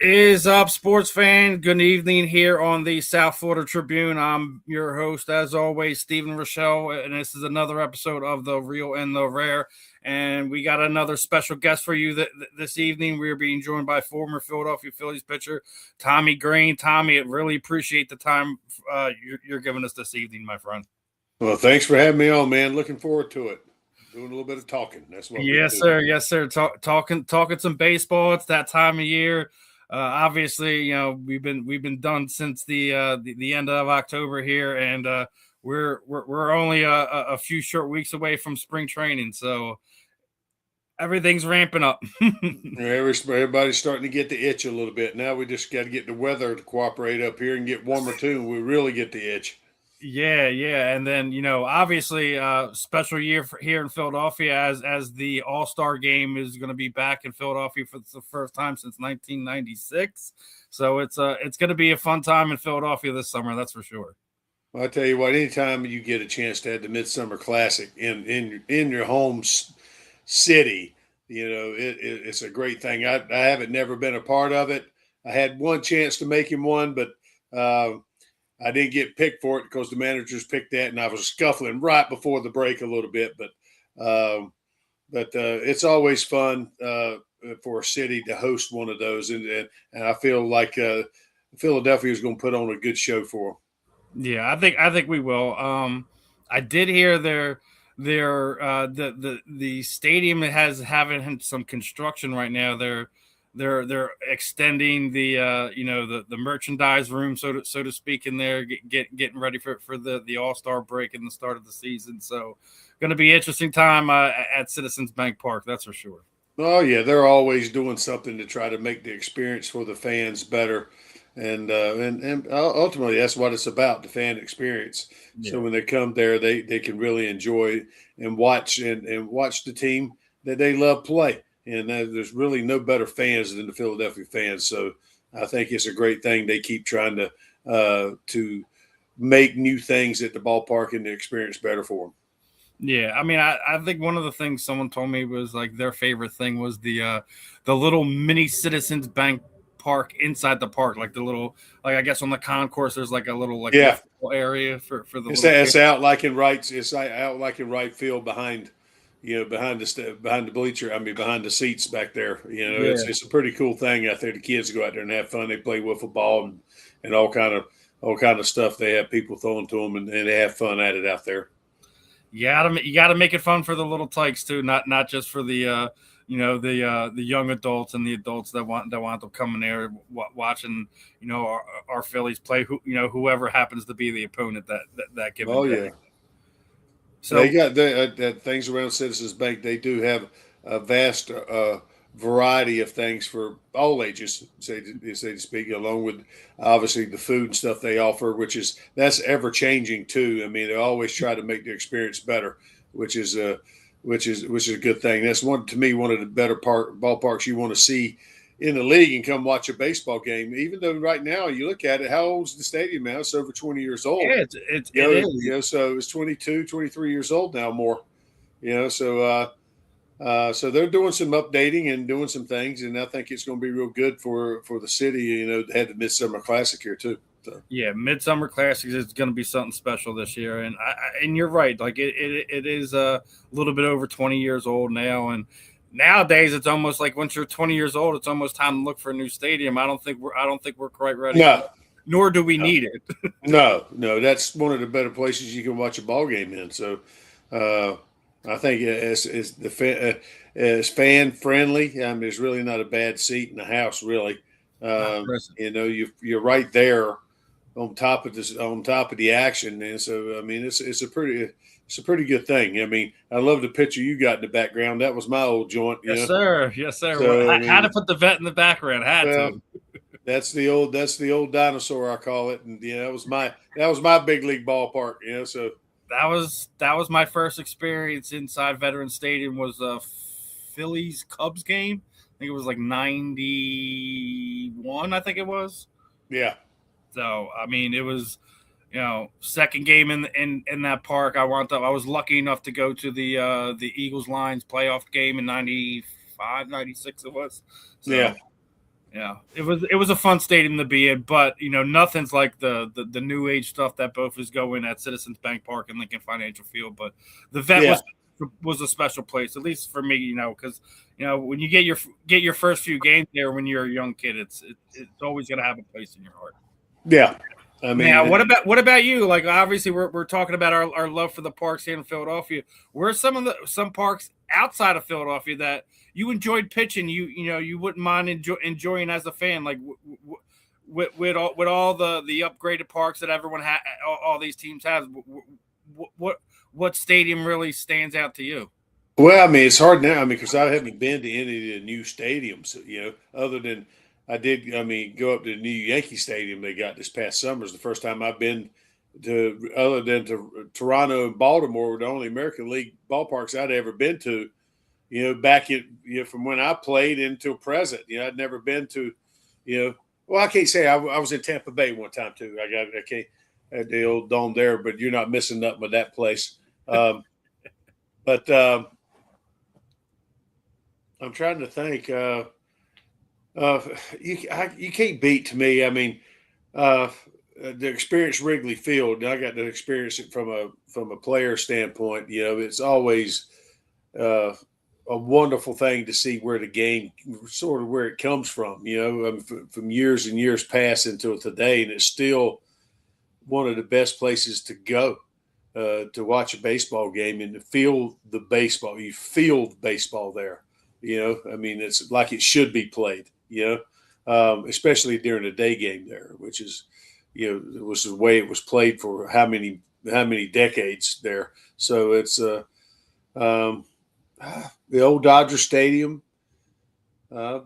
Is up, sports fan? Good evening here on the South Florida Tribune. I'm your host, as always, Steven Rychel, and this is another episode of The Real and the Rare. And we got another special guest for you this evening. We are being joined by former Philadelphia Phillies pitcher Tommy Greene. Tommy, I really appreciate the time you're giving us this evening, my friend. Well, thanks for having me on, man. Looking forward to it. Doing a little bit of talking. That's what we do. Yes, sir. Talking some baseball. It's that time of year. Obviously, you know, we've been done since the end of October here, and we're only a few short weeks away from spring training, so everything's ramping up. Everybody's starting to get the itch a little bit. Now we just got to get the weather to cooperate up here and get warmer too, and we really get the itch. Yeah, and then obviously, special year here in Philadelphia as the All-Star Game is going to be back in Philadelphia for the first time since 1996. So it's going to be a fun time in Philadelphia this summer, that's for sure. Well, I tell you what, anytime you get a chance to have the Midsummer Classic in your home city, it's a great thing. I haven't never been a part of it. I had one chance to make him one, but I didn't get picked for it because the managers picked that, and I was scuffling right before the break a little bit. But it's always fun for a city to host one of those, and I feel like Philadelphia is going to put on a good show for them. Yeah, I think we will. I did hear the stadium has having some construction right now. They're extending the the merchandise room, so to speak, in there, getting ready for the All-Star break and the start of the season. So going to be an interesting time at Citizens Bank Park, that's for sure. Oh yeah, they're always doing something to try to make the experience for the fans better, and ultimately that's what it's about, the fan experience. Yeah. So when they come there, they can really enjoy and watch the team that they love play. And there's really no better fans than the Philadelphia fans. So I think it's a great thing. They keep trying to make new things at the ballpark and the experience better for them. Yeah, I mean, I think one of the things someone told me was like their favorite thing was the little mini Citizens Bank Park inside the park, like the little, like I guess on the concourse there's like a little area for the. It's out like in right. It's out like in right field behind. Behind the bleacher, behind the seats back there. It's a pretty cool thing out there. The kids go out there and have fun. They play wiffle ball and all kind of stuff. They have people throwing to them, and they have fun at it out there. Yeah, you got to make it fun for the little tykes too, not just for the the young adults and the adults that want to come in there watching our Phillies play. Whoever happens to be the opponent that given day. Oh yeah. So they got things around Citizens Bank. They do have a vast variety of things for all ages, say to speak, along with obviously the food and stuff they offer, that's ever changing too. I mean, they always try to make the experience better, which is a good thing. That's one of the better ballparks you want to see in the league and come watch a baseball game. Even though right now you look at it, how old's the stadium now? It's over 20 years old. Yeah, it is. So it's 22, 23 years old now more. So they're doing some updating and doing some things, and I think it's going to be real good for the city. To have the Midsummer Classic here too. So. Yeah, Midsummer Classic is going to be something special this year, and you're right. Like it is a little bit over 20 years old now, and nowadays it's almost like once you're 20 years old, it's almost time to look for a new stadium. I don't think we're quite ready. No, nor do we need it. No, that's one of the better places you can watch a ball game in. So I think it's fan friendly. There's really not a bad seat in the house, really. You're right there on top of the action, and so it's a pretty good thing. I love the picture you got in the background. That was my old joint. Yes, sir. So, I had to put the vet in the background. To. That's the old dinosaur, I call it, and that was my big league ballpark. So that was my first experience inside Veterans Stadium. Was a Phillies Cubs game. I think it was like 91. I think it was. Yeah. So it was. Second game in that park. I was lucky enough to go to the Eagles Lions playoff game in 95, 96 it was. So, yeah. Yeah, it was a fun stadium to be in, but nothing's like the new age stuff that both is going at Citizens Bank Park and Lincoln Financial Field. But the Vet Yeah. was a special place, at least for me, because when you get your first few games there when you're a young kid, it's always gonna have a place in your heart. Yeah. I mean, now what about you? Like, obviously we're talking about our love for the parks here in Philadelphia. Where are some parks outside of Philadelphia that you enjoyed pitching? You wouldn't mind enjoying as a fan, like with all the upgraded parks that everyone all these teams have. What stadium really stands out to you? well, I mean, it's hard now. I mean, because I haven't been to any of the new stadiums, other than I did. I mean, go up to the new Yankee Stadium they got this past summer. Is the first time I've been to, other than to Toronto and Baltimore, were the only American League ballparks I'd ever been to. Back at from when I played until present. I'd never been to, well, I can't say I was in Tampa Bay one time too. I can't at the old dome there, but you're not missing nothing with that place. But I'm trying to think. You can't beat, to me. I mean, the experience Wrigley Field. I got to experience it from a player standpoint. It's always a wonderful thing to see where the game sort of where it comes from. From years and years past until today, and it's still one of the best places to go to watch a baseball game and to feel the baseball. You feel baseball there. I mean, it's like it should be played. Especially during the day game there, which is, it was the way it was played for how many decades there. So it's the old Dodger Stadium. I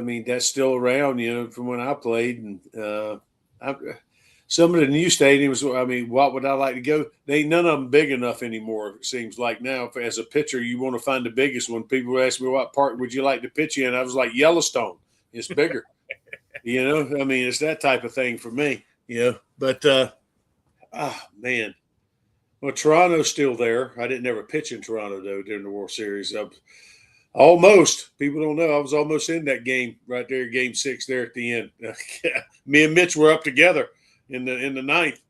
mean, that's still around, from when I played, and some of the new stadiums. I mean, what would I like to go? None of them big enough anymore. It seems like now, as a pitcher, you want to find the biggest one. People ask me, what park would you like to pitch in? I was like, Yellowstone. It's bigger. I mean, it's that type of thing for me. But man. Well, Toronto's still there. I didn't ever pitch in Toronto though during the World Series. Almost. People don't know I was almost in that game right there, Game 6 there at the end. Me and Mitch were up together in the ninth,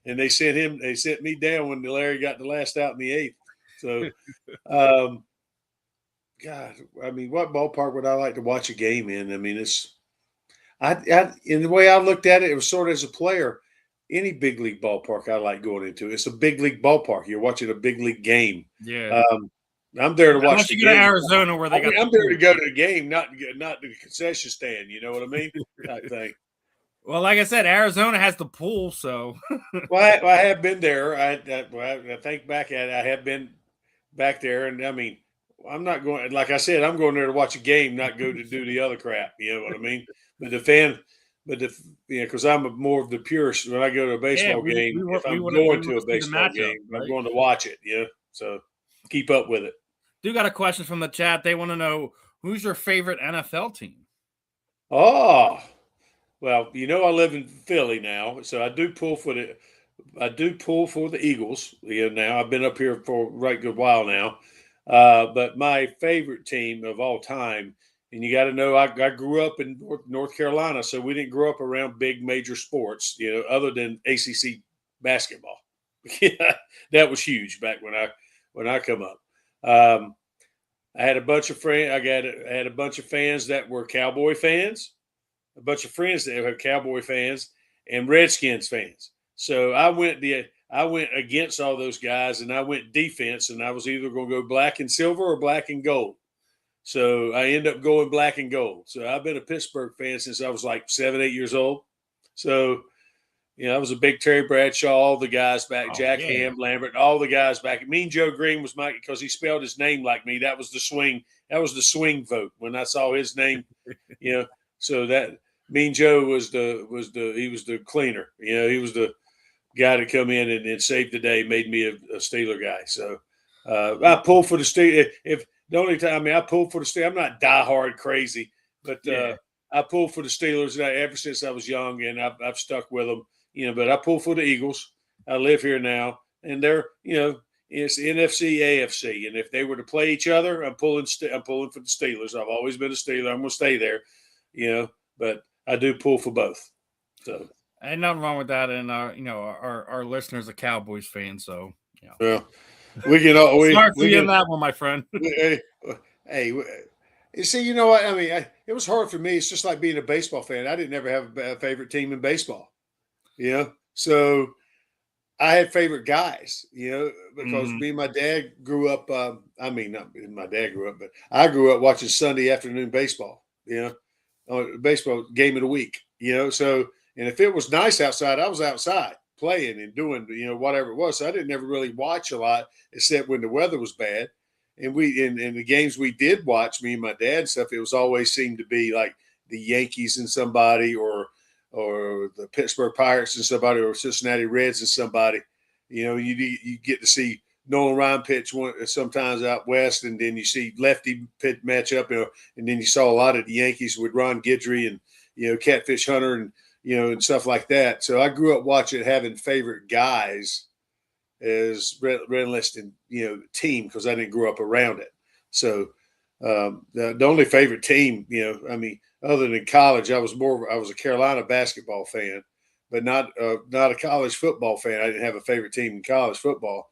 and they sent me down when Larry got the last out in the 8th. So, God, I mean, what ballpark would I like to watch a game in? I mean, in the way I looked at it, it was sort of as a player. Any big league ballpark I like going into. It's a big league ballpark. You're watching a big league game. Yeah. I'm there to watch the game. Unless you go to Arizona where they got. I'm there to go to the game, not the concession stand. You know what I mean? Type thing. Well, like I said, Arizona has the pool, so. Well, I have been there. I think back at it, I have been back there, and I mean, I'm not going. Like I said, I'm going there to watch a game, not go to do the other crap. You know what I mean? Because I'm more of the purist. When I go to a baseball game, if I'm going to a baseball game, right? I'm going to watch it. So keep up with it. Do got a question from the chat. They want to know, who's your favorite NFL team? Oh, well, I live in Philly now, so I do pull for the Eagles. Now I've been up here for a right good while now. But my favorite team of all time. And you got to know, I grew up in North Carolina, so we didn't grow up around big major sports, other than ACC basketball. That was huge back when I come up. I had a bunch of friends. I had a bunch of fans that were Cowboy fans, a bunch of friends that were Cowboy fans, and Redskins fans. So I went against all those guys, and I went defense, and I was either going to go black and silver or black and gold. So I ended up going black and gold. So I've been a Pittsburgh fan since I was like 7, 8 years old. So, I was a big Terry Bradshaw, all the guys back, Jack Ham, Lambert, all the guys back. Mean Joe Green was my, because he spelled his name like me. That was the swing. That was the swing vote when I saw his name. So that Mean Joe he was the cleaner. He was the guy to come in and save the day, made me a Steeler guy. So I pull for the Steelers. The only time I pull for the Steelers, I'm not diehard crazy, but I pull for the Steelers ever since I was young, and I've stuck with them. But I pull for the Eagles. I live here now, and they're It's NFC, AFC, and if they were to play each other, I'm pulling for the Steelers. I've always been a Steeler. I'm going to stay there, but I do pull for both. So, ain't nothing wrong with that. And our listeners are Cowboys fans, so well, we can all sorry for you in that one, my friend. Hey, you see, you know what? I mean, it was hard for me. It's just like being a baseball fan. I didn't ever have a favorite team in baseball, so I had favorite guys, because me and my dad grew up. Not my dad grew up, but I grew up watching Sunday afternoon baseball, baseball game of the week, So, and if it was nice outside, I was outside playing and doing, whatever it was. So I didn't ever really watch a lot except when the weather was bad. And in the games we did watch, me and my dad and stuff, it was always seemed to be like the Yankees and somebody, or the Pittsburgh Pirates and somebody, or Cincinnati Reds and somebody. You get to see Nolan Ryan pitch sometimes out west, and then you see lefty pitch matchup, and then you saw a lot of the Yankees with Ron Guidry and Catfish Hunter and and stuff like that. So I grew up having favorite guys as less than team, because I didn't grow up around it. So the only favorite team, other than college, I was a Carolina basketball fan, but not a college football fan. I didn't have a favorite team in college football.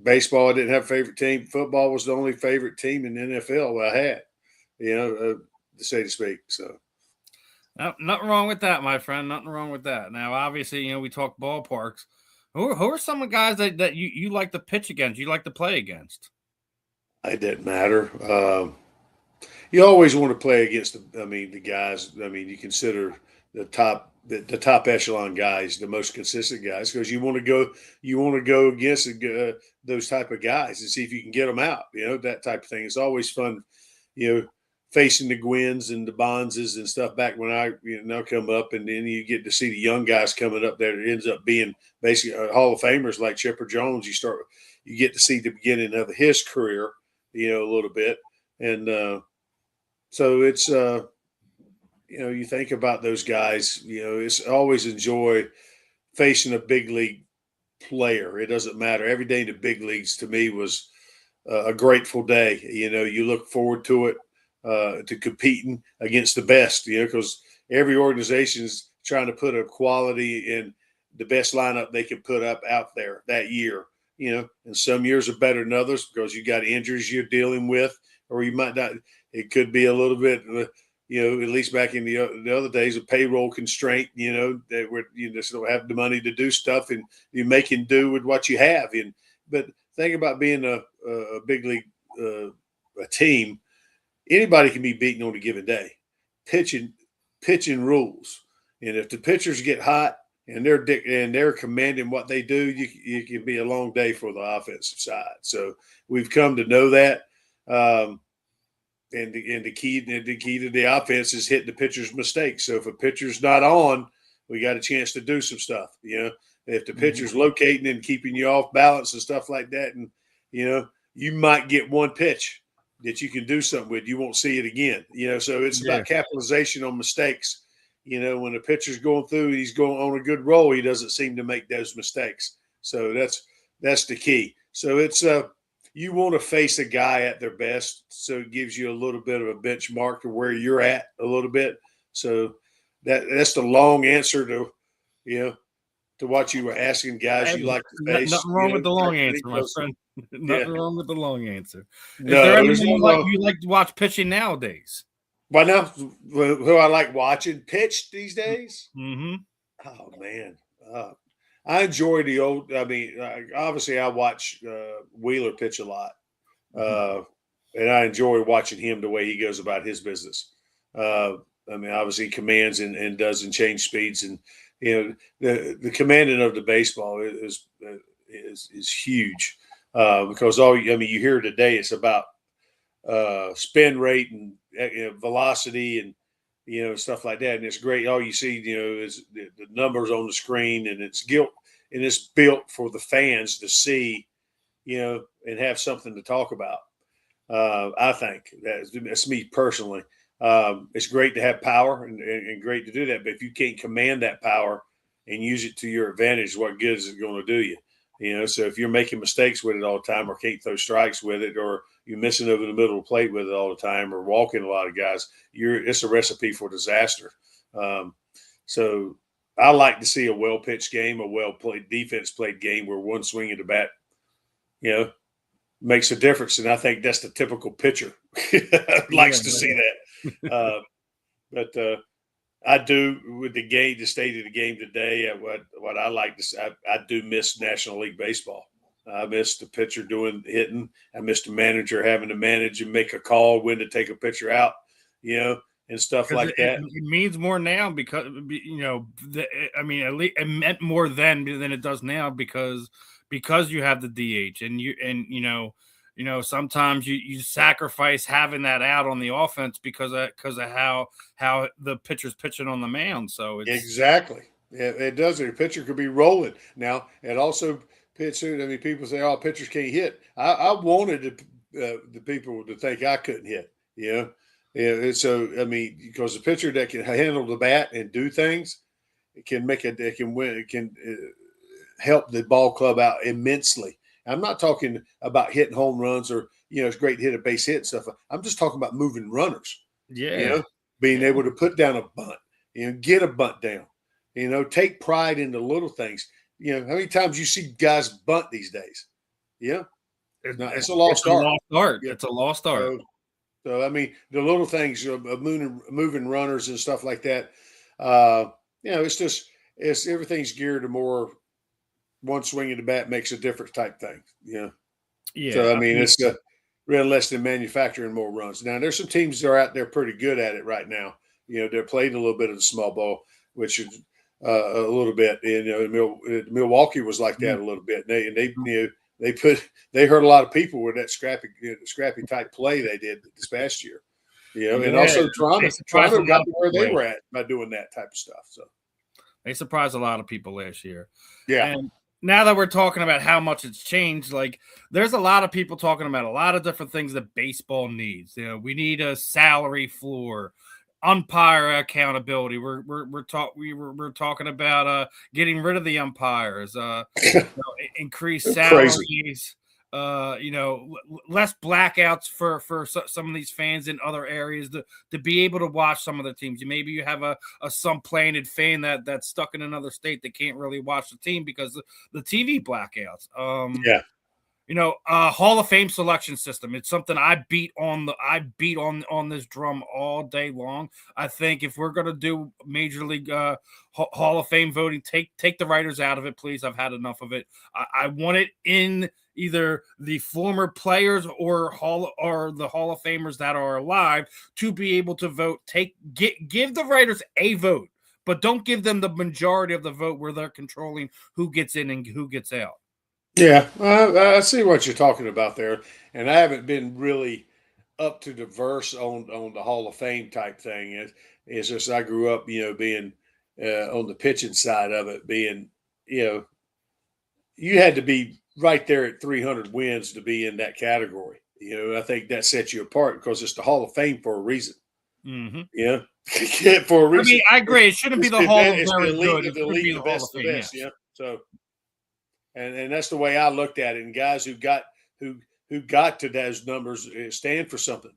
Baseball, I didn't have a favorite team. Football was the only favorite team in the NFL I had, to say to speak. So. No, nothing wrong with that, my friend. Nothing wrong with that. Now, obviously, we talk ballparks. Who are some of the guys that you like to pitch against, you like to play against? It didn't matter. You always want to play against the guys. You consider the top echelon guys, the most consistent guys, because you want to go against those type of guys and see if you can get them out. That type of thing. It's always fun. Facing the Gwynns and the Bonzes and stuff back when I come up, and then you get to see the young guys coming up there. It ends up being basically Hall of Famers like Chipper Jones. You get to see the beginning of his career, a little bit. And so it's, you think about those guys, it's always enjoy facing a big league player. It doesn't matter. Every day in the big leagues to me was a grateful day. You look forward to it. To competing against the best, because every organization is trying to put a quality in the best lineup they can put up out there that year, and some years are better than others because you got injuries you're dealing with, or you might not. It could be a little bit, at least back in the other days, a payroll constraint, that you just don't have the money to do stuff, and you making do with what you have. But think about being a big league a team. Anybody can be beaten on a given day. Pitching rules, and if the pitchers get hot and they're commanding what they do, you can be a long day for the offensive side. So we've come to know that, and the key to the offense is hitting the pitcher's mistakes. So if a pitcher's not on, we got a chance to do some stuff. If the pitcher's locating and keeping you off balance and stuff like that, and you might get one pitch that you can do something with, you won't see it again. So it's about capitalization on mistakes. When a pitcher's going through, he's going on a good roll, he doesn't seem to make those mistakes. So that's the key. So it's you want to face a guy at their best, so it gives you a little bit of a benchmark to where you're at a little bit. So that's the long answer to what you were asking, guys you like to face. Nothing wrong with the long answer, my friend. Nothing wrong with the long answer. Is no, there anyone you like to watch pitching nowadays? Well, now, who I like watching pitch these days? Mm-hmm. Oh, man. I enjoy the old – obviously I watch Wheeler pitch a lot. And I enjoy watching him the way he goes about his business. Obviously he commands and doesn't change speeds, and the commanding of the baseball is huge, because you hear today it's about spin rate and velocity and stuff like that, and it's great. All you see is the numbers on the screen, and it's built for the fans to see and have something to talk about. I think that's me personally. It's great to have power and great to do that, but if you can't command that power and use it to your advantage, what good is it going to do you? So if you're making mistakes with it all the time or can't throw strikes with it or you're missing over the middle of the plate with it all the time or walking a lot of guys, it's a recipe for disaster. So I like to see a well-pitched game, a well-played defense-played game where one swing of the bat, makes a difference. And I think that's the typical pitcher likes to see that. But I do with the state of the game today. What I like to say, I do miss National League Baseball. I miss the pitcher hitting. I miss the manager having to manage and make a call when to take a pitcher out, and stuff like that. It means more now because at least it meant more then than it does now because you have the DH and sometimes you sacrifice having that out on the offense because of how the pitcher's pitching on the mound. So it's exactly. Yeah, it does. The pitcher could be rolling. Now it also pitchers. I mean, people say, "Oh, pitchers can't hit." I wanted the people to think I couldn't hit. Yeah. So I mean, because the pitcher that can handle the bat and do things, it can win. It can help the ball club out immensely. I'm not talking about hitting home runs or it's great to hit a base hit and stuff. I'm just talking about moving runners. Yeah. Being able to put down a bunt. Get a bunt down. Take pride in the little things. How many times you see guys bunt these days? Yeah. It's a lost art. It's a lost art. So, I mean, the little things of moving runners and stuff like that, it's everything's geared to more one swing of the bat makes a difference type thing. Yeah. So, I mean, it's real less than manufacturing more runs. Now, there's some teams that are out there pretty good at it right now. They're playing a little bit of the small ball, which is a little bit. Milwaukee was like that a little bit. They hurt a lot of people with that scrappy type play they did this past year. And also Toronto got to where they were at by doing that type of stuff. So they surprised a lot of people last year. Yeah. And now that we're talking about how much it's changed, like there's a lot of people talking about a lot of different things that baseball needs. We need a salary floor, umpire accountability. We're talking about getting rid of the umpires, increase salaries, less blackouts for some of these fans in other areas to be able to watch some of the teams. Maybe you have a some-planted fan that's stuck in another state that can't really watch the team because of the TV blackouts. Hall of Fame selection system. It's something I beat on this drum all day long. I think if we're gonna do Major League Hall of Fame voting, take the writers out of it, please. I've had enough of it. I want it in either the former players or the Hall of Famers that are alive to be able to vote. Give the writers a vote, but don't give them the majority of the vote where they're controlling who gets in and who gets out. Yeah, I see what you're talking about there, and I haven't been really up to the verse on the Hall of Fame type thing. It's just I grew up, being on the pitching side of it, being, you had to be right there at 300 wins to be in that category. I think that sets you apart because it's the Hall of Fame for a reason. Mm-hmm. Yeah, for a reason. I mean, I agree. It shouldn't be the Hall of Very Good. It should be the best of the best. Yeah. So. And that's the way I looked at it. And guys who got to those numbers stand for something.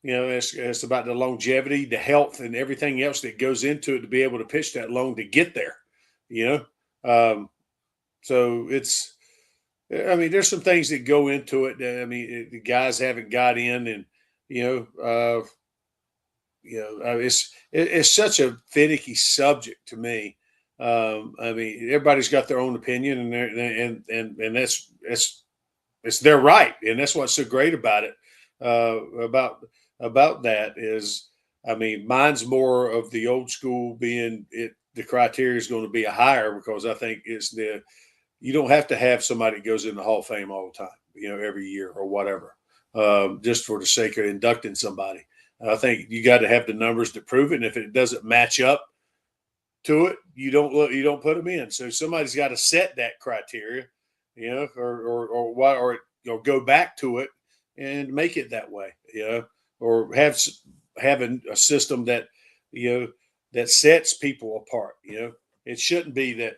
It's about the longevity, the health, and everything else that goes into it to be able to pitch that long to get there. So it's. I mean, there's some things that go into it. I mean, the guys haven't got in, and it's such a finicky subject to me. I mean, everybody's got their own opinion, and that's it's their right, and that's what's so great about it. About that is, I mean, mine's more of the old school being it. The criteria is going to be a higher because I think you don't have to have somebody that goes in the Hall of Fame all the time, every year or whatever, just for the sake of inducting somebody. I think you got to have the numbers to prove it, and if it doesn't match up to it, you don't put them in. So somebody's got to set that criteria, or go back to it and make it that way, or having a system that that sets people apart. It shouldn't be that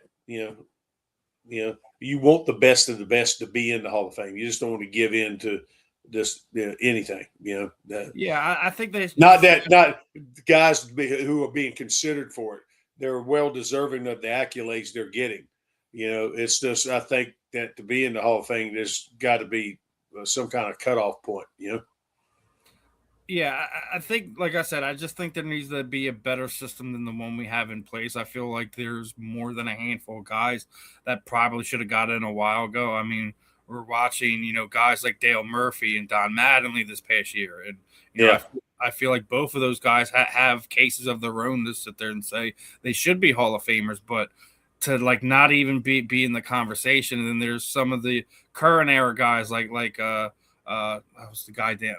you want the best of the best to be in the Hall of Fame. You just don't want to give in to just anything. I think they not guys who are being considered for it. They're well deserving of the accolades they're getting. It's just I think that to be in the Hall of Fame, there's got to be some kind of cutoff point. Yeah, I think, like I said, I just think there needs to be a better system than the one we have in place. I feel like there's more than a handful of guys that probably should have got in a while ago. I mean, we're watching, guys like Dale Murphy and Don Mattingly this past year. And, I feel like both of those guys have cases of their own to sit there and say they should be Hall of Famers, but to not even be in the conversation. And then there's some of the current era guys like was the guy down,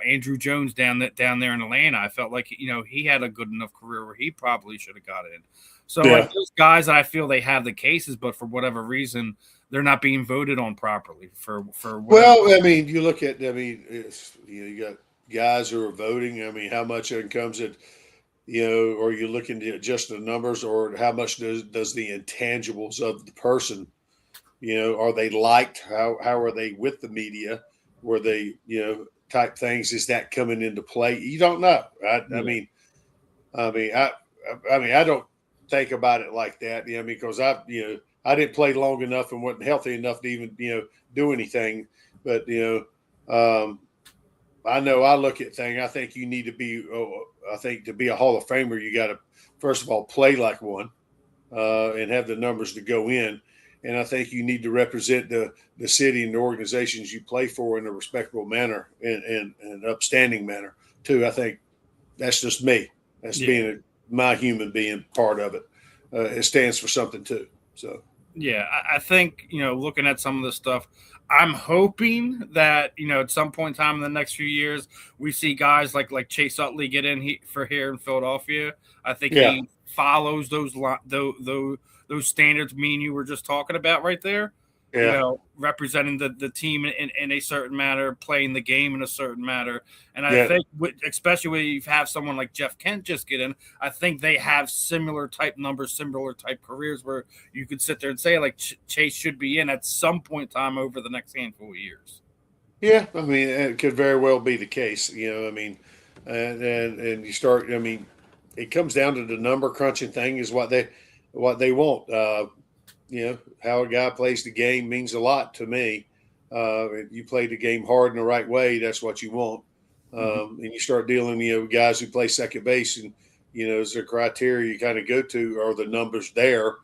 Andrew Jones down there in Atlanta. I felt like he had a good enough career where he probably should have got in. So like those guys that I feel they have the cases, but for whatever reason they're not being voted on properly. For well, I mean, you look at you got guys who are voting. I mean, how much it comes at are you looking at just the numbers, or how much does the intangibles of the person? Are they liked? How are they with the media? Were they, type things? Is that coming into play? You don't know. I mean, I don't think about it like that. Because I didn't play long enough and wasn't healthy enough to even, do anything. But I know I look at things. I think you need to be. I think to be a Hall of Famer, you got to first of all play like one, and have the numbers to go in. And I think you need to represent the city and the organizations you play for in a respectable manner and an upstanding manner too. I think that's just me. That's being my human being part of it. It stands for something too. So I think looking at some of the stuff, I'm hoping that at some point in time in the next few years we see guys like Chase Utley get in here in Philadelphia. I think he follows those standards me and you were just talking about right there. Representing the team in a certain manner, playing the game in a certain manner. And I think, especially when you have someone like Jeff Kent just get in, I think they have similar type numbers, similar type careers where you could sit there and say, like, Chase should be in at some point in time over the next handful of years. Yeah, I mean, it could very well be the case. I mean, and you start, I mean, it comes down to the number crunching thing is what they want. How a guy plays the game means a lot to me. If you play the game hard in the right way, that's what you want. And you start dealing, with guys who play second base, and is there criteria you kind of go to? Are the numbers there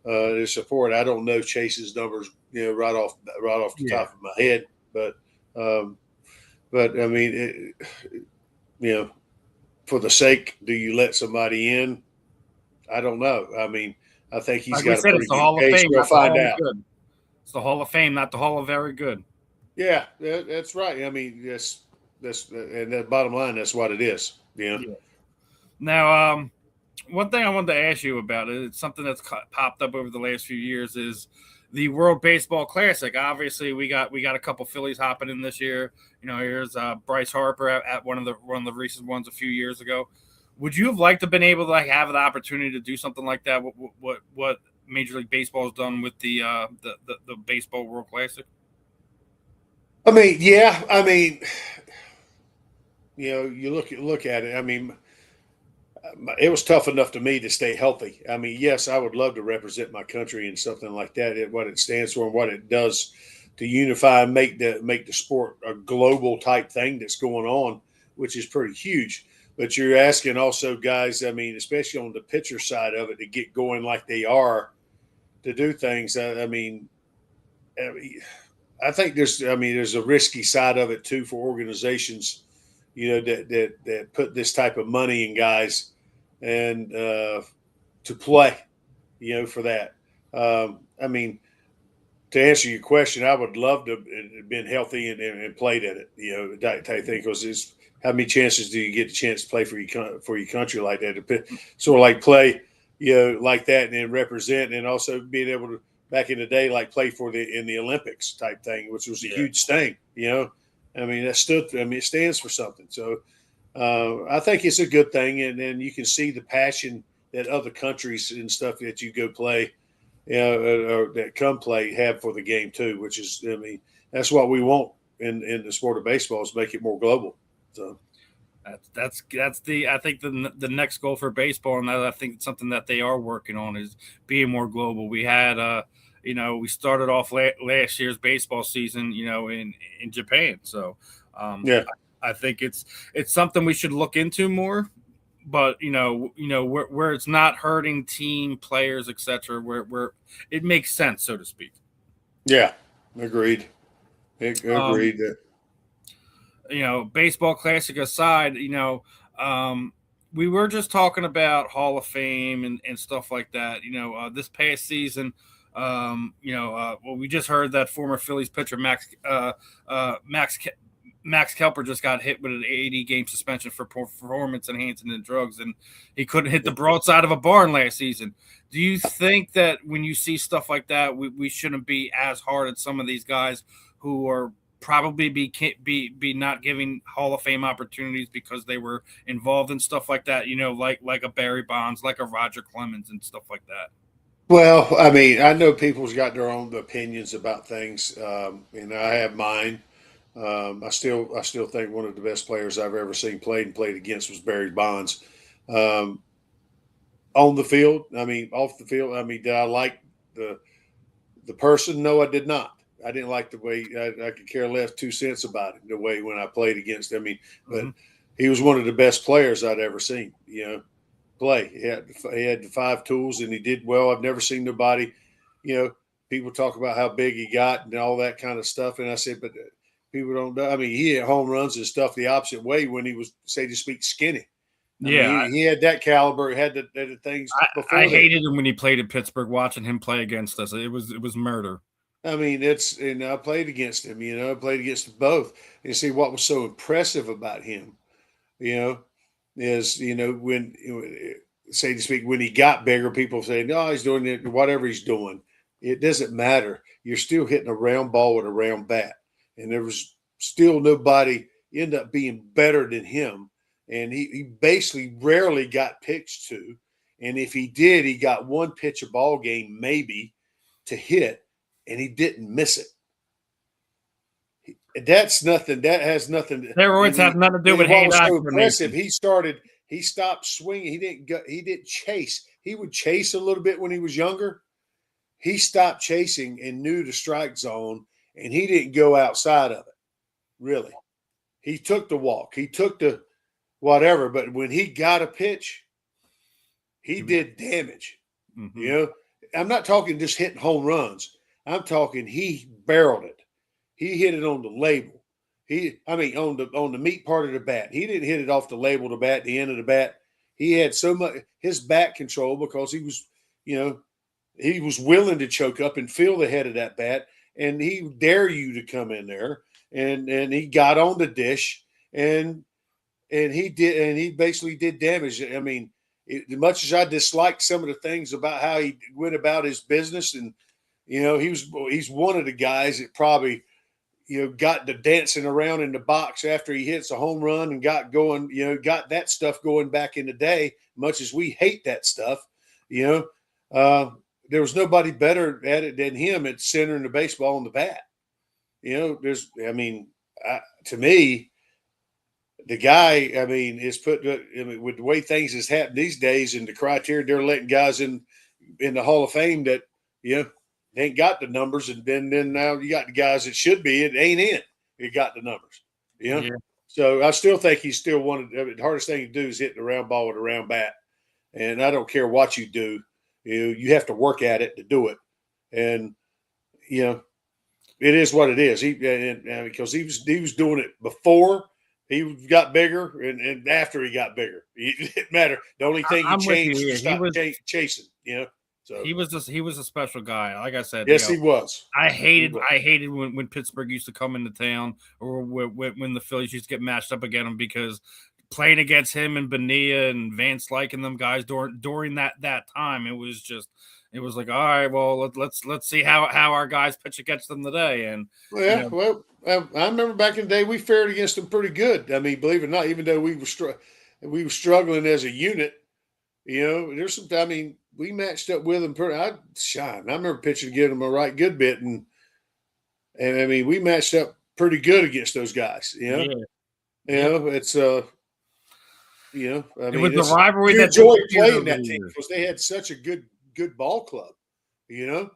to support? I don't know Chase's numbers, right off the top of my head, but I mean, for the sake, do you let somebody in? I don't know. I mean, I think he's got a pretty good case. We'll find out. It's the Hall of Fame, not the Hall of Very Good. Yeah, that's right. I mean, that's and the bottom line, that's what it is. Yeah. Now, one thing I wanted to ask you about, it's something that's popped up over the last few years, is the World Baseball Classic. Obviously, we got a couple Phillies hopping in this year. Here's Bryce Harper at one of the recent ones a few years ago. Would you have liked to have been able to have the opportunity to do something like that? What Major League Baseball has done with the Baseball World Classic? I mean, yeah. I mean, you look at it. I mean, it was tough enough to me to stay healthy. I mean, yes, I would love to represent my country in something like that. What it stands for and what it does to unify and make the sport a global type thing that's going on, which is pretty huge. But you're asking also guys, I mean, especially on the pitcher side of it, to get going like they are, to do things. I mean, I think there's a risky side of it too for organizations, that put this type of money in guys and to play, for that. I mean, to answer your question, I would love to have been healthy and played at it, that type thing, because how many chances do you get the chance to play for your country like that? Sort of like play, like that, and then represent, and also being able to back in the day, like play in the Olympics type thing, which was a huge thing. I mean, it stands for something. So I think it's a good thing, and then you can see the passion that other countries and stuff that you go play that come play have for the game too. Which is, I mean, that's what we want in the sport of baseball, is make it more global. So. That's I think the next goal for baseball, and I think it's something that they are working on, is being more global. We had we started off last year's baseball season in Japan, so Yeah, I think it's something we should look into more. But where it's not hurting team players, etc., where it makes sense, so to speak. Yeah, agreed. Agreed. Baseball classic aside, we were just talking about Hall of Fame and stuff like that. This past season, we just heard that former Phillies pitcher Max Kelper just got hit with an 80-game suspension for performance enhancing and drugs, and he couldn't hit the broadside of a barn last season. Do you think that when you see stuff like that, we shouldn't be as hard at some of these guys who are probably be not giving Hall of Fame opportunities because they were involved in stuff like that, like a Barry Bonds, like a Roger Clemens and stuff like that? Well, I mean, I know people's got their own opinions about things, and I have mine. I still think one of the best players I've ever seen played against was Barry Bonds. On the field, I mean, off the field, I mean, did I like the person? No, I did not. I didn't like the way I could care less 2 cents about it, the way when I played against him. I mean, but he was one of the best players I'd ever seen, play. He had the 5 tools and he did well. I've never seen nobody, people talk about how big he got and all that kind of stuff. And I said, but people don't know. I mean, he hit home runs and stuff the opposite way when he was, say to speak, skinny. He had that caliber. He had the things before. I hated him when he played in Pittsburgh, watching him play against us. It was murder. I mean, and I played against him, I played against both. And see what was so impressive about him, is, when, say to speak, when he got bigger, people say, no, he's doing it, whatever he's doing. It doesn't matter. You're still hitting a round ball with a round bat. And there was still nobody ended up being better than him. And he basically rarely got pitched to. And if he did, he got one pitch a ball game maybe to hit. And he didn't miss it. That's nothing. That has nothing. Steroids have nothing to do with hand eye coordination. He stopped swinging. He didn't chase. He would chase a little bit when he was younger. He stopped chasing and knew the strike zone, and he didn't go outside of it. Really, he took the walk. He took the whatever. But when he got a pitch, he did damage. I'm not talking just hitting home runs. I'm talking he barreled it. He hit it on the label. On the meat part of the bat. He didn't hit it off the label, the bat, the end of the bat. He had so much his bat control because he was, he was willing to choke up and feel the head of that bat, and he dare you to come in there, and he got on the dish, and he basically did damage. I mean, as much as I disliked some of the things about how he went about his business, and he's one of the guys that probably, got the dancing around in the box after he hits a home run and got going, got that stuff going back in the day, much as we hate that stuff, there was nobody better at it than him at centering the baseball on the bat. To me, the guy, is with the way things has happened these days and the criteria they're letting guys in the Hall of Fame that, they ain't got the numbers, and then now you got the guys that should be. It ain't in. You got the numbers. Yeah. So I still think he's still one of the hardest thing to do is hitting a round ball with a round bat. And I don't care what you do. You have to work at it to do it. And it is what it is. Because he was doing it before he got bigger and after he got bigger. It didn't matter. The only thing he changed was stop chasing. So he was a special guy. Like I said, yes, he was. I hated when Pittsburgh used to come into town, or when the Phillies used to get matched up against him, because playing against him and Bonilla and Van Slyke and them guys during that time, it was like, all right, well, let's see how our guys pitch against them today. And well, I remember back in the day we fared against them pretty good. I mean, believe it or not, even though we were struggling as a unit, there's some. we matched up with him. I remember pitching to get him a right good bit, and I mean we matched up pretty good against those guys. You know, it's I mean, it was the rivalry you that enjoyed playing that team because they had such a good ball club. Yeah.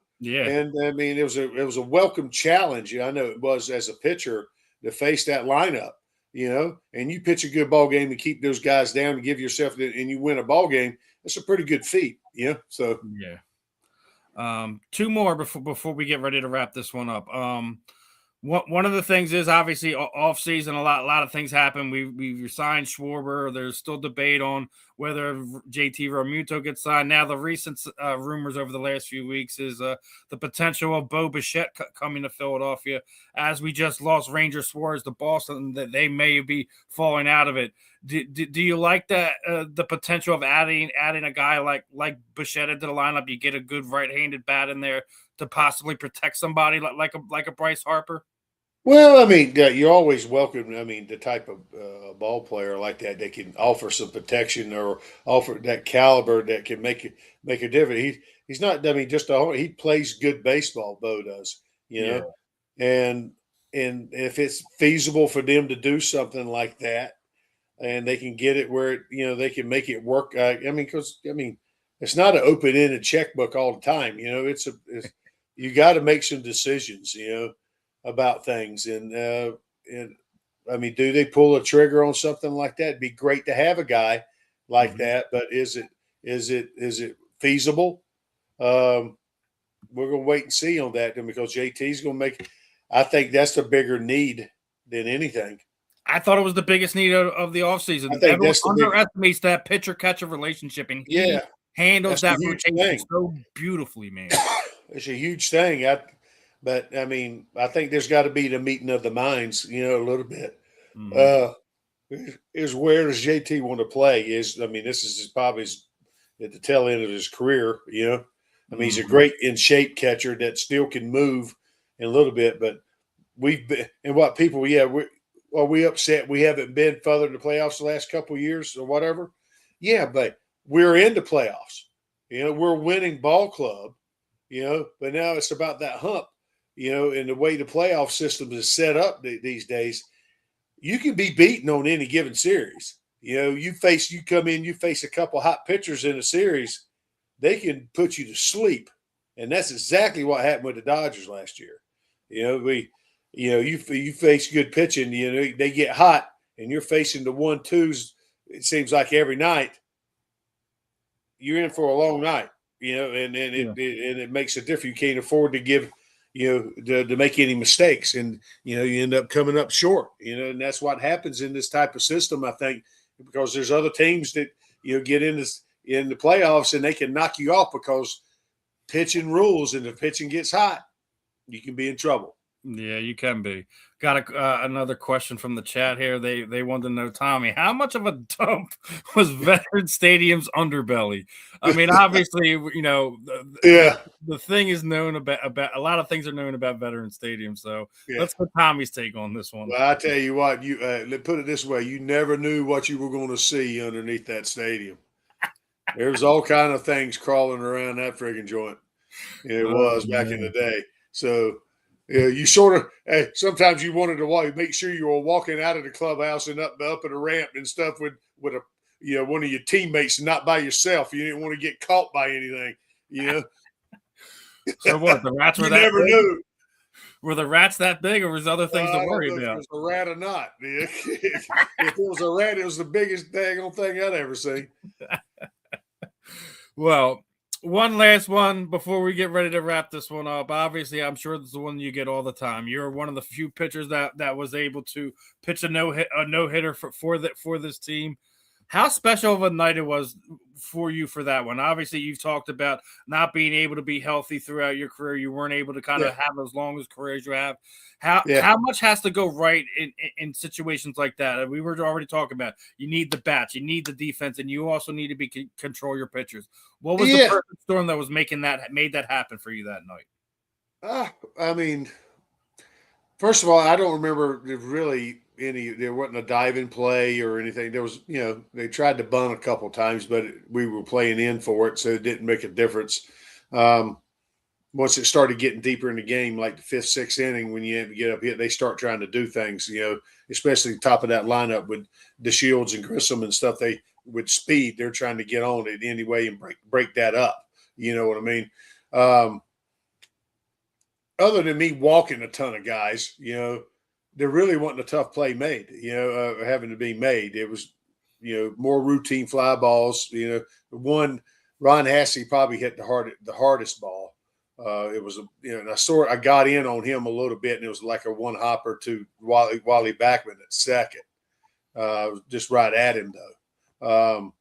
And I mean, it was a welcome challenge. I know it was as a pitcher to face that lineup. And you pitch a good ball game to keep those guys down and give yourself, and you win a ball game. That's a pretty good feat. So two more before we get ready to wrap this one up. One of the things is obviously off season, a lot of things happen. We signed Schwarber. There's still debate on whether JT Realmuto gets signed. Now the recent rumors over the last few weeks is the potential of Bo Bichette coming to Philadelphia, as we just lost Ranger Suarez to Boston, that they may be falling out of it. Do you like that the potential of adding a guy like Bichette into the lineup? You get a good right-handed bat in there to possibly protect somebody like a Bryce Harper? Well, I mean, you're always welcome. I mean, the type of ball player like that can offer some protection or offer that caliber that can make a difference. He's not. I mean, he plays good baseball. Bo does, and if it's feasible for them to do something like that, and they can get it where they can make it work. Because it's not an open-ended checkbook all the time. You got to make some decisions. About things, and I mean, do they pull a trigger on something like that? It'd be great to have a guy like that, but is it feasible? We're gonna wait and see on that, because JT's gonna make. I think that's the bigger need than anything. I thought it was the biggest need of the offseason. Everyone underestimates that pitcher-catcher relationship, and he handles that rotation so beautifully, man. It's a huge thing. But I mean, I think there's got to be the meeting of the minds, a little bit. Is where does JT want to play? This is probably at the tail end of his career. He's a great in shape catcher that still can move in a little bit. But we've been, and what people, are we upset we haven't been further in the playoffs the last couple of years or whatever? Yeah, but we're in the playoffs. We're winning ball club. But now it's about that hump. And the way the playoff system is set up these days, you can be beaten on any given series. You face a couple hot pitchers in a series, they can put you to sleep. And that's exactly what happened with the Dodgers last year. You face good pitching, they get hot, and you're facing the 1-2s, it seems like every night. You're in for a long night, and it makes a difference. You can't afford to give – to make any mistakes, and you end up coming up short. And that's what happens in this type of system, I think, because there's other teams that get in the playoffs and they can knock you off because pitching rules, and if pitching gets hot, you can be in trouble. Yeah, you can be. Got another question from the chat here. They wanted to know, Tommy, how much of a dump was Veteran Stadium's underbelly? I mean, obviously, the thing is known about a lot of things are known about Veteran Stadium. So let's put Tommy's take on this one. Well, I tell you what, let's put it this way: you never knew what you were going to see underneath that stadium. There was all kind of things crawling around that friggin' joint. It was back in the day. So. You sort of sometimes you wanted to make sure you were walking out of the clubhouse and up in a ramp and stuff with a one of your teammates and not by yourself. You didn't want to get caught by anything. So what? The rats were you that never big? Knew. Were the rats that big, or was other things to worry about? If it was a rat or not. If it was a rat, it was the biggest daggone thing I'd ever seen. Well. One last one before we get ready to wrap this one up. Obviously, I'm sure this is the one you get all the time. You're one of the few pitchers that was able to pitch a no-hitter for this team. How special of a night it was for you for that one? Obviously, you've talked about not being able to be healthy throughout your career. You weren't able to kind of have as long as careers you have. How much has to go right in situations like that? We were already talking about you need the bats, you need the defense, and you also need to control your pitchers. What was the perfect storm that was made that happen for you that night? I mean, first of all, I don't remember really there wasn't a diving play or anything. There was, they tried to bunt a couple times, but we were playing in for it, so it didn't make a difference. Once it started getting deeper in the game, like the fifth, sixth inning, when you had to get up here, they start trying to do things, especially top of that lineup with DeShields and Grissom and stuff. They, with speed, they're trying to get on it anyway and break that up. You know what I mean? Other than me walking a ton of guys, there really wasn't a tough play made, having to be made. It was, more routine fly balls. One, Ron Hassey probably hit the hardest ball. It was, and I got in on him a little bit, and it was like a one hopper to Wally Backman at second, just right at him though.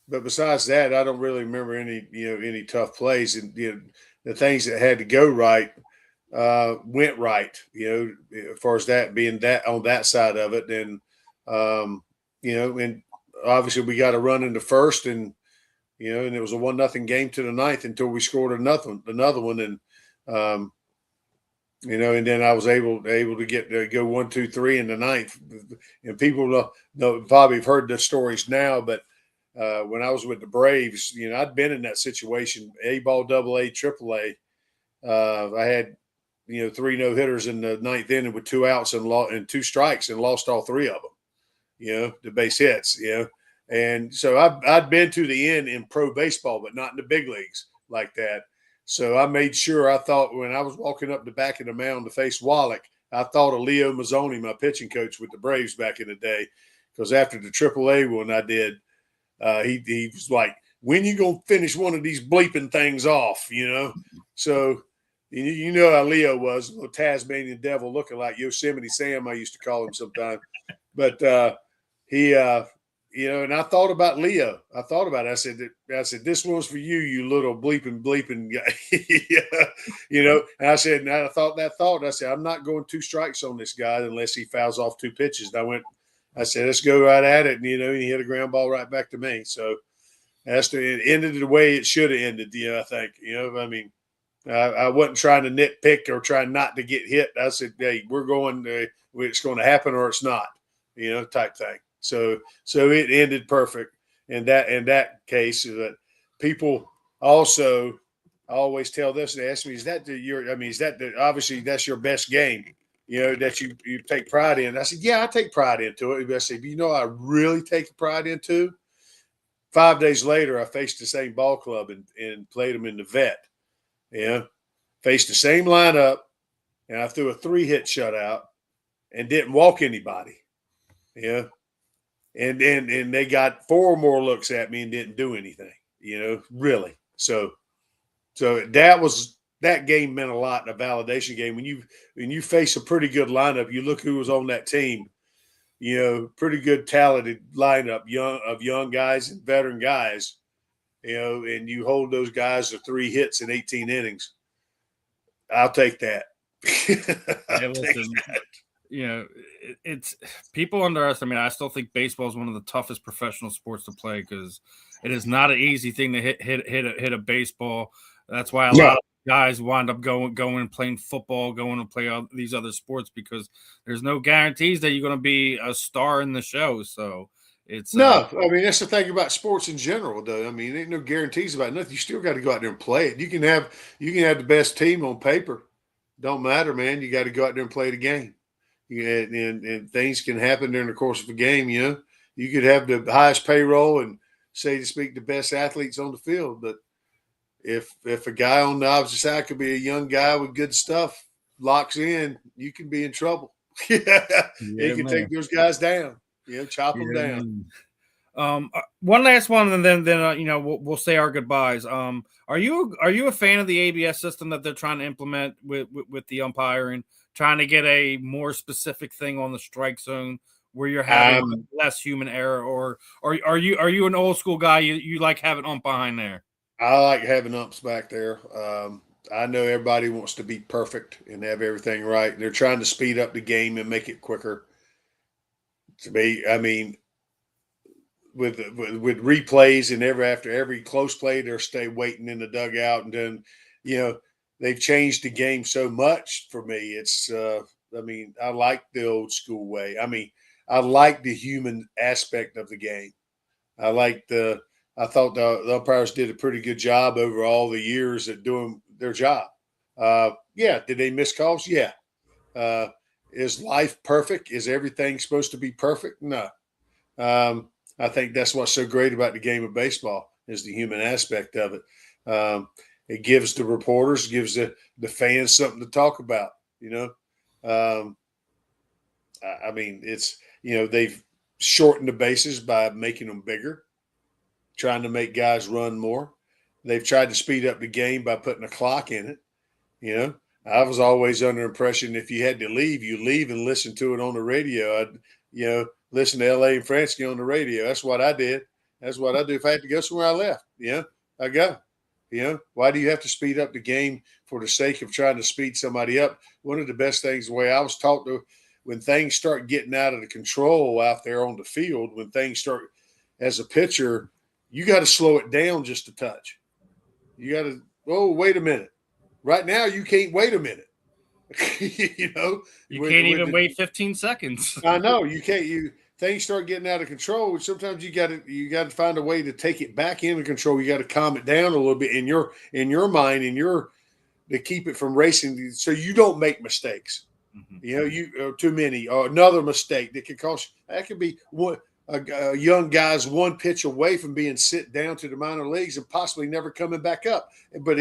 But besides that, I don't really remember any tough plays, and the things that had to go right went right. As far as that being that on that side of it, and and obviously we got a run in the first, and and it was a 1-0 game to the ninth until we scored another one, and and then I was able to go 1, 2, 3 in the ninth, and people know probably have heard the stories now, but when I was with the Braves, I'd been in that situation, A-ball, AA, AAA. I had 3 no-hitters in the ninth inning with 2 outs and 2 strikes, and lost all 3 of them. The base hits, And so I'd been to the end in pro baseball, but not in the big leagues like that. So I made sure, I thought when I was walking up the back of the mound to face Wallach, I thought of Leo Mazzoni, my pitching coach with the Braves back in the day, because after the AAA one I did, he was like, when you going to finish one of these bleeping things off, So you know how Leo was, a little Tasmanian devil looking like Yosemite Sam, I used to call him sometimes. But he and I thought about Leo. I thought about it. I said, this one's for you, you little bleeping guy. And I said, and I thought that thought. I said, I'm not going 2 strikes on this guy unless he fouls off 2 pitches. And I said, let's go right at it. And, he hit a ground ball right back to me. So it ended the way it should have ended, I think. I mean, I wasn't trying to nitpick or trying not to get hit. I said, hey, we're going it's going to happen or it's not, type thing. So it ended perfect in that case. That people also always tell this. They ask me, obviously that's your best game, that you take pride in. I said, yeah, I take pride into it. I said, I really take pride into. 5 days later, I faced the same ball club and played them in the vet. Faced the same lineup, and I threw a 3-hit shutout and didn't walk anybody. And they got 4 more looks at me and didn't do anything, really. So that game meant a lot in a validation game. When you face a pretty good lineup, you look who was on that team, pretty good talented lineup, young guys and veteran guys, and you hold those guys to 3 hits in 18 innings. I'll take that. It's people underestimate. I still think baseball is one of the toughest professional sports to play because it is not an easy thing to hit a baseball. That's why a lot of guys wind up going and playing football, going to play these other sports because there's no guarantees that you're going to be a star in the show. So it's I mean, that's the thing about sports in general, though. I mean, ain't no guarantees about nothing. You still got to go out there and play it. You can have the best team on paper. Don't matter, man. You got to go out there and play the game. And things can happen during the course of a game. You could have the highest payroll and, say to speak, the best athletes on the field, but if a guy on the opposite side could be a young guy with good stuff locks in, you can be in trouble. He can take those guys down. Chop them down. One last one, and then we'll say our goodbyes. Are you a fan of the ABS system that they're trying to implement with the umpiring, trying to get a more specific thing on the strike zone where you're having less human error, or are you an old school guy? You like having ump behind there? I like having umps back there. I know everybody wants to be perfect and have everything right. They're trying to speed up the game and make it quicker. To me, I mean, with replays and after every close play, they're stay waiting in the dugout, and then they've changed the game so much for me. It's I mean, I like the old school way. I mean, I like the human aspect of the game. I thought the umpires did a pretty good job over all the years at doing their job. Yeah, did they miss calls? Yeah. Is life perfect? Is everything supposed to be perfect? No. I think that's what's so great about the game of baseball is the human aspect of it. It gives the reporters, gives the fans something to talk about. You know, I mean, it's they've shortened the bases by making them bigger, trying to make guys run more. They've tried to speed up the game by putting a clock in it. You know, I was always under impression if you had to leave, you leave and listen to it on the radio. Listen to L.A. and Fransky on the radio. That's what I did. That's what I do. If I had to go somewhere, I left. I go. Why do you have to speed up the game for the sake of trying to speed somebody up? One of the best things, the way I was taught to, when things start getting out of the control out there on the field, when things start, as a pitcher, you got to slow it down just a touch. You got to, wait a minute. Right now, you can't wait a minute. You can't even wait 15 seconds. I know you can't. Things start getting out of control. Sometimes you got to find a way to take it back into control. You got to calm it down a little bit in your mind, to keep it from racing, so you don't make mistakes. Mm-hmm. Too many or another mistake that could cost. That could be a young guy's one pitch away from being sent down to the minor leagues and possibly never coming back up. But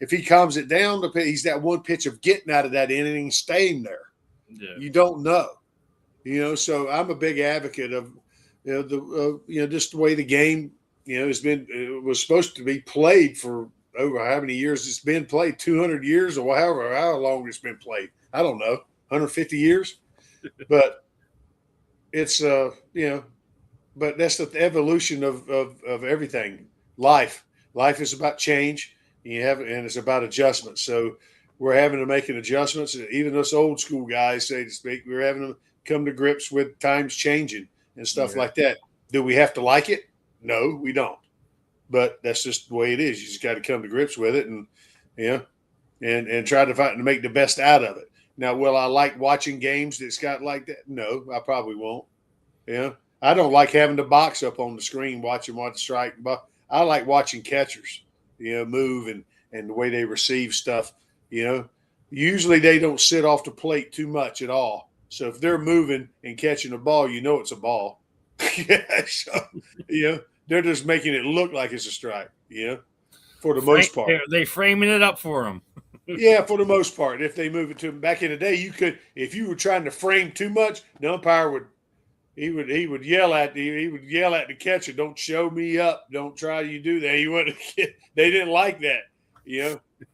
if he calms it down, he's that one pitch of getting out of that inning and staying there. Yeah. You don't know. So I'm a big advocate of, just the way the game, it was supposed to be played for over how many years it's been played, 200 years or however, how long it's been played. I don't know, 150 years. But it's, but that's the evolution of everything. Life is about change. And it's about adjustments. So we're having to make adjustments. Even those old school guys, so to speak, we're having to come to grips with times changing and stuff like that. Do we have to like it? No, we don't. But that's just the way it is. You just got to come to grips with it and try to find to make the best out of it. Now, will I like watching games that's got like that? No, I probably won't. I don't like having the box up on the screen watching what strike. But I like watching catchers, move and the way they receive stuff. Usually they don't sit off the plate too much at all. So if they're moving and catching a ball, it's a ball. They're just making it look like it's a strike, for the most part. They framing it up for them. Yeah, for the most part. If they move it to them. Back in the day, you could, if you were trying to frame too much, the umpire would yell at the catcher, "Don't show me up. Don't try to do that." They didn't like that,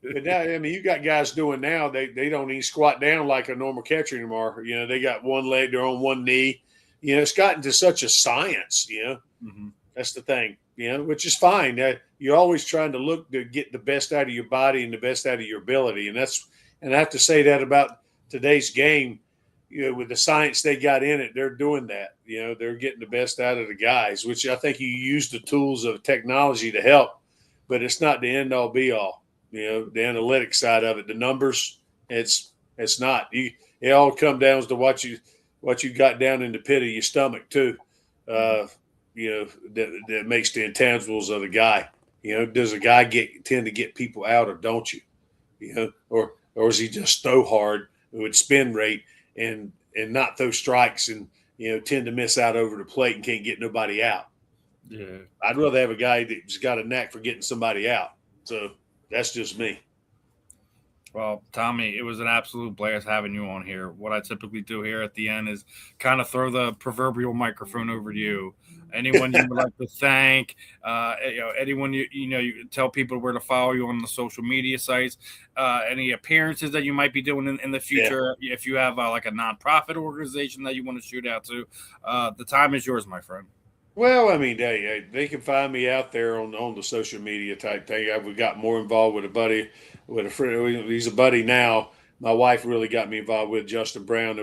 But now, you got guys doing now. They don't even squat down like a normal catcher anymore. They got one leg, they're on one knee. It's gotten to such a science. Mm-hmm. That's the thing. Which is fine. You're always trying to look to get the best out of your body and the best out of your ability, and I have to say that about today's game. With the science they got in it, they're doing that. They're getting the best out of the guys, which I think you use the tools of technology to help, but it's not the end all be all. The analytics side of it, the numbers, it's not. It all comes down to what you got down in the pit of your stomach too. That makes the intangibles of the guy. Does a guy tend to get people out or don't you? Or is he just throw hard with spin rate and not throw strikes and tend to miss out over the plate and can't get nobody out? Yeah, I'd rather have a guy that's got a knack for getting somebody out. So that's just me. Well, Tommy, it was an absolute blast having you on here. What I typically do here at the end is kind of throw the proverbial microphone over to you. Anyone you would like to thank, anyone you tell people where to follow you on the social media sites, any appearances that you might be doing in the future. Yeah. If you have like a nonprofit organization that you want to shoot out to, the time is yours, my friend. Well, they can find me out there on the social media type thing. We got more involved with a friend. He's a buddy now. My wife really got me involved with Justin Brown,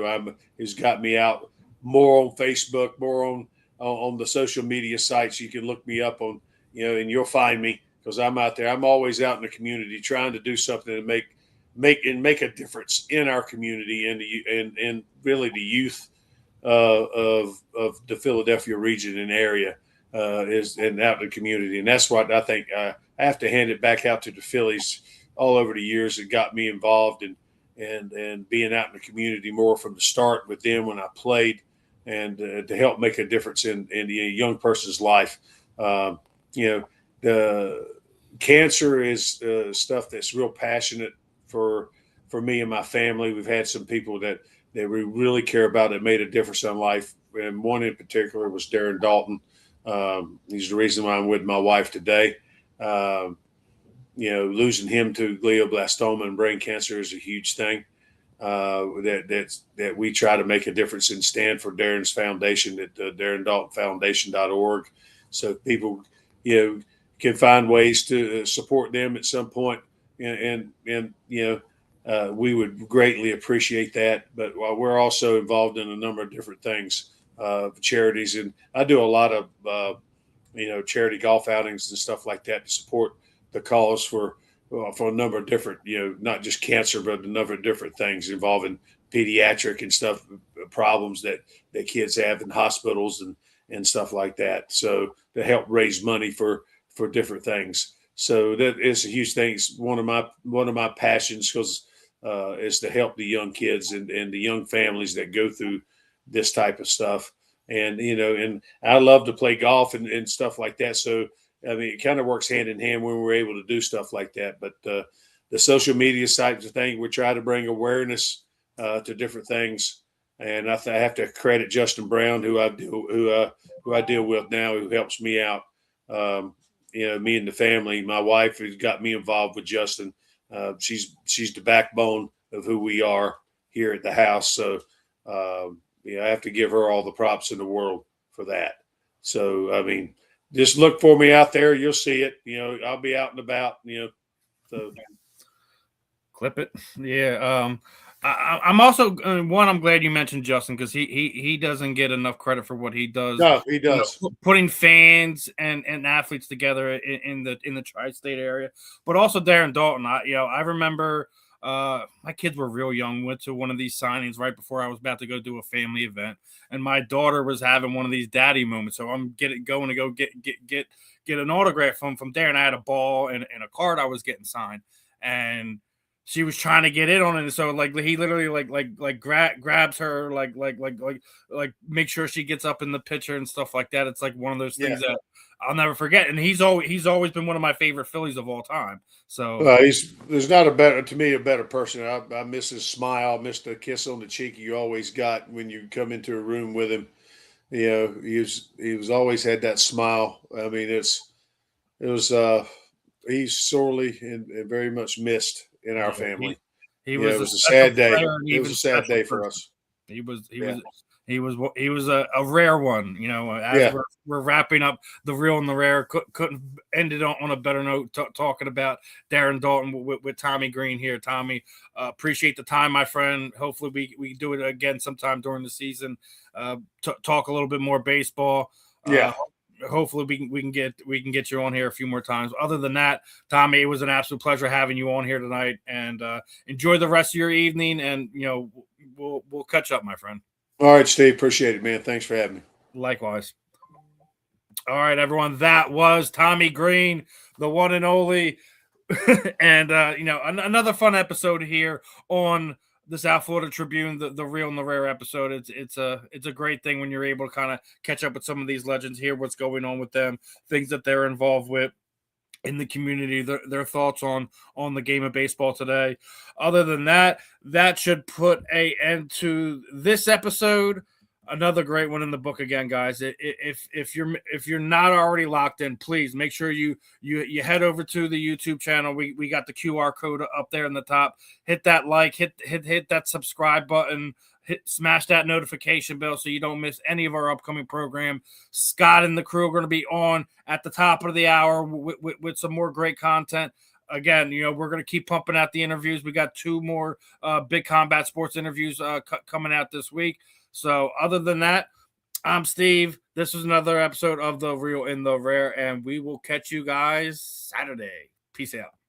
who's got me out more on Facebook, more on the social media sites. You can look me up on, and you'll find me because I'm out there. I'm always out in the community trying to do something to make make a difference in our community and really the youth of the Philadelphia region and area is and out in the community. And that's what I think I have to hand it back out to the Phillies all over the years that got me involved and being out in the community more from the start with them when I played and to help make a difference in a young person's life. The cancer is stuff that's real passionate for me and my family. We've had some people that we really care about that made a difference in life. And one in particular was Darren Dalton. He's the reason why I'm with my wife today. Losing him to glioblastoma and brain cancer is a huge thing. That we try to make a difference and stand for Darren's foundation at DarrenDaltonFoundation.org. So people, can find ways to support them at some point. And we would greatly appreciate that. But while we're also involved in a number of different things, charities, and I do a lot of, charity golf outings and stuff like that to support the cause for a number of different, not just cancer, but a number of different things involving pediatric and stuff, problems that kids have in hospitals and stuff like that. So to help raise money for different things. So that is a huge thing. It's one of my passions because is to help the young kids and the young families that go through this type of stuff. And, and I love to play golf and stuff like that. So, I mean, it kind of works hand in hand when we're able to do stuff like that. But the social media side of the thing, we try to bring awareness to different things. And I have to credit Justin Brown, who I deal with now, who helps me out. Me and the family. My wife has got me involved with Justin. She's the backbone of who we are here at the house. So, I have to give her all the props in the world for that. So, I mean, just look for me out there. You'll see it. I'll be out and about, so. Clip it. Yeah. I'm also I'm glad you mentioned Justin because he doesn't get enough credit for what he does. No, he does. Putting fans and athletes together in the tri-state area, but also Darren Dalton. I remember my kids were real young. Went to one of these signings right before I was about to go do a family event, and my daughter was having one of these daddy moments. So I'm going to go get an autograph from Darren. I had a ball and a card I was getting signed, and she was trying to get in on it. So he literally grabs her, make sure she gets up in the picture and stuff like that. It's like one of those things that I'll never forget. And he's always been one of my favorite Phillies of all time. So there's not a better person. I miss his smile. I miss the kiss on the cheek you always got when you come into a room with him. He was always had that smile. I mean, he's sorely and very much missed in our family. He was it was a sad day. It was a sad day for us. He was a rare one, as we're wrapping up the real and the rare. Couldn't end it on a better note talking about Darren Dalton with Tommy Greene here. Tommy, appreciate the time, my friend. Hopefully we do it again sometime during the season. Talk a little bit more baseball. Hopefully we can get you on here a few more times. Other than that, Tommy, it was an absolute pleasure having you on here tonight, and enjoy the rest of your evening, and we'll catch up, my friend. All right, Steve, appreciate it, man. Thanks for having me. Likewise. All right, everyone, that was Tommy Greene, the one and only, and another fun episode here on the South Florida Tribune, the real and the rare episode. It's a great thing when you're able to kind of catch up with some of these legends, hear what's going on with them, things that they're involved with in the community, their thoughts on the game of baseball today. Other than that should put an end to this episode. Another great one in the book again, guys. If you're not already locked in, please make sure you head over to the YouTube channel. We got the QR code up there in the top. Hit that like, hit that subscribe button, smash that notification bell so you don't miss any of our upcoming program. Scott and the crew are going to be on at the top of the hour with some more great content. Again, we're going to keep pumping out the interviews. We got 2 more big combat sports interviews coming out this week. So other than that, I'm Steve. This was another episode of The Real and the Rare, and we will catch you guys Saturday. Peace out.